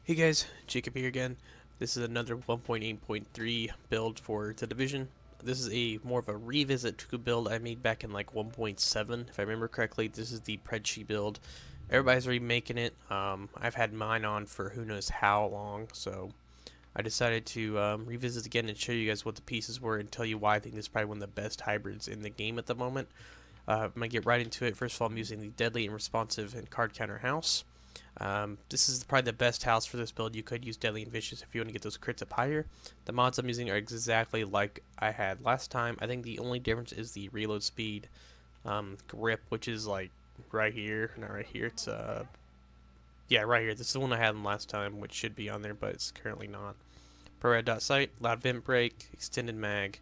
Hey guys, Jacob here again. This is another 1.8.3 build for the Division. This is a more of a revisit to a build I made back in like 1.7, if I remember correctly. This is the Predshee build. Everybody's remaking it. I've had mine on for who knows how long, so I decided to revisit again and show you guys what the pieces were and tell you why I think this is probably one of the best hybrids in the game at the moment. I'm going to get right into it. First of all, I'm using the Deadly and Responsive and Card Counter House. This is probably the best house for this build. You could use Deadly and Vicious if you want to get those crits up higher. The mods I'm using are exactly like I had last time. I think the only difference is the reload speed, grip, which is like right here. Not right here. It's yeah, right here. This is the one I had last time, which should be on there, but it's currently not. Pro Red Dot Sight, Loud Vent Break, Extended Mag.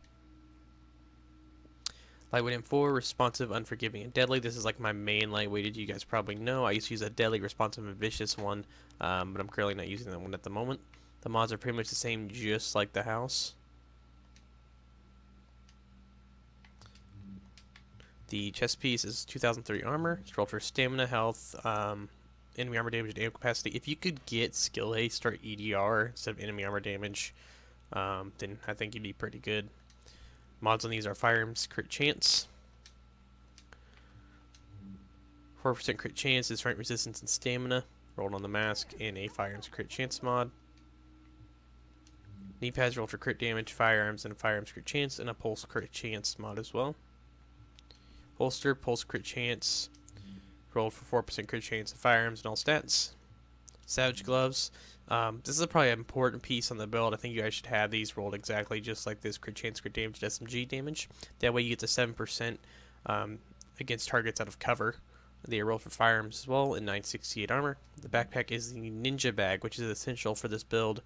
Lightweight M4, Responsive, Unforgiving, and Deadly. This is like my main lightweighted. You guys probably know. I used to use a Deadly, Responsive, and Vicious one, but I'm currently not using that one at the moment. The mods are pretty much the same, just like the house. The chest piece is 2030 armor. It's rolled for stamina, health, enemy armor damage, and ammo capacity. If you could get skill haste or EDR instead of enemy armor damage, then I think you'd be pretty good. Mods on these are Firearms Crit Chance, 4% Crit Chance, is Strength Resistance and Stamina, rolled on the mask, in a Firearms Crit Chance mod. Knee pads rolled for crit damage, firearms, and a Firearms Crit Chance, and a Pulse Crit Chance mod as well. Holster, Pulse Crit Chance, rolled for 4% Crit Chance, and firearms and all stats. Savage Gloves. This is probably an important piece on the build. I think you guys should have these rolled exactly just like this: crit chance, crit damage, SMG damage. That way you get the 7% against targets out of cover. They are rolled for firearms as well in 968 armor. The backpack is the Ninja Bag, which is essential for this build.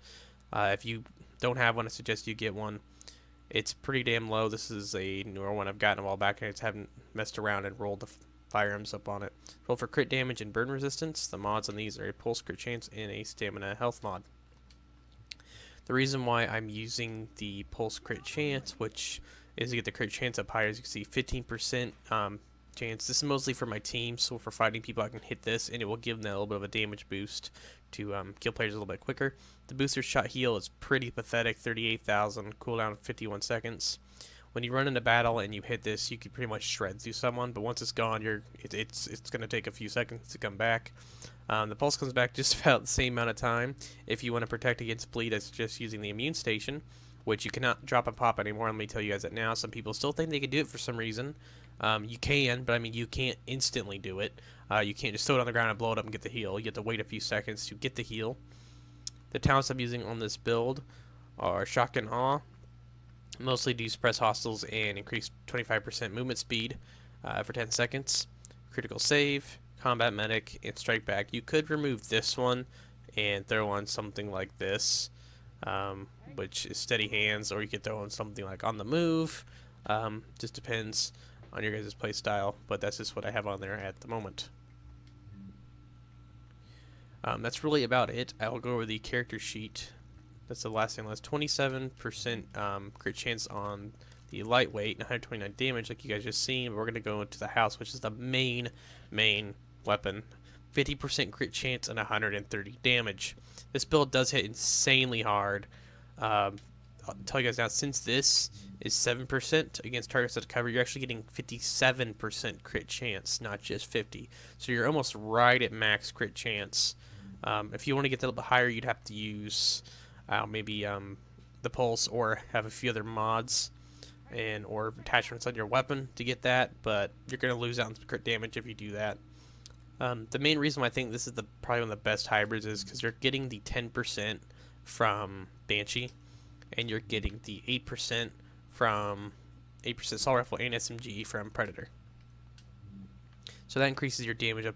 If you don't have one, I suggest you get one. It's pretty damn low. This is a newer one I've gotten a while back, and I just haven't messed around and rolled the firearms up on it. Roll for crit damage and burn resistance. The mods on these are a pulse crit chance and a stamina health mod. The reason why I'm using the pulse crit chance, which is to get the crit chance up higher, as you can see, 15% chance. This is mostly for my team, so for fighting people I can hit this and it will give them a little bit of a damage boost to kill players a little bit quicker. The booster shot heal is pretty pathetic, 38,000, cooldown 51 seconds. When you run into battle and you hit this, you can pretty much shred through someone, but once it's gone, it's going to take a few seconds to come back. The pulse comes back just about the same amount of time. If you want to protect against bleed, it's just using the immune station, which you cannot drop and pop anymore. Let me tell you guys that now. Some people still think they can do it for some reason. You can, but I mean, you can't instantly do it. You can't just throw it on the ground and blow it up and get the heal. You have to wait a few seconds to get the heal. The talents I'm using on this build are Shock and Awe. Mostly do suppress hostiles and increase 25% movement speed for 10 seconds. Critical save, combat medic, and strike back. You could remove this one and throw on something like this, which is steady hands, or you could throw on something like on the move. Just depends on your guys' play style, but that's just what I have on there at the moment. That's really about it. I'll go over the character sheet. That's the last thing. That's 27% crit chance on the lightweight and 129 damage, like you guys just seen. But we're gonna go into the house, which is the main weapon. 50% crit chance and 130 damage. This build does hit insanely hard. I'll tell you guys now, since this is 7% against targets that cover, you're actually getting 57% crit chance, not just 50. So you're almost right at max crit chance. If you want to get that a little bit higher, you'd have to use maybe the pulse, or have a few other mods and or attachments on your weapon to get that, but you're going to lose out on crit damage if you do that. The main reason why I think this is probably one of the best hybrids is because you're getting the 10% from Banshee, and you're getting the 8% from 8% assault rifle and SMG from Predator. So that increases your damage up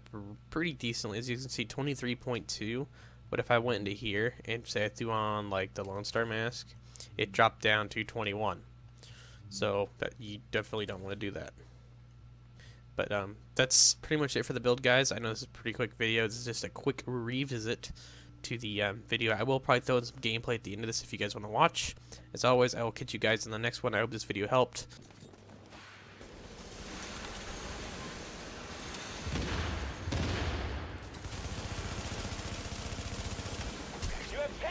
pretty decently. As you can see, 23.2. But if I went into here and say I threw on like the Lone Star mask, it dropped down to 21. So that you definitely don't want to do that. But that's pretty much it for the build, guys. I know this is a pretty quick video. This is just a quick revisit to the video. I will probably throw in some gameplay at the end of this if you guys want to watch. As always, I will catch you guys in the next one. I hope this video helped.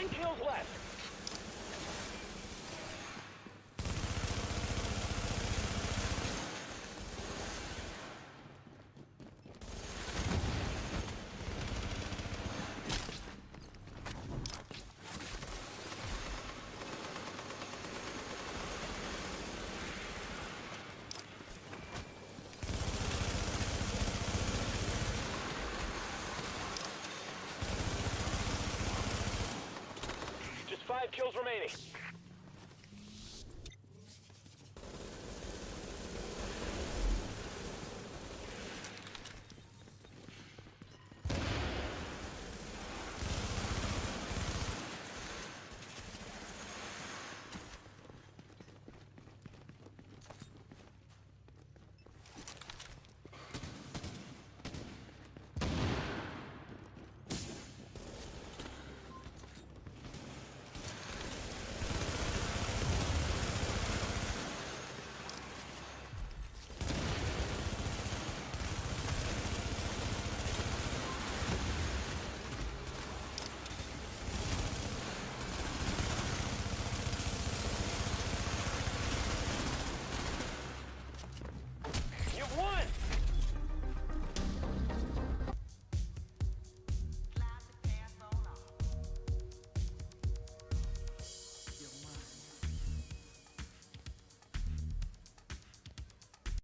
10 kills left. Just 5 kills remaining.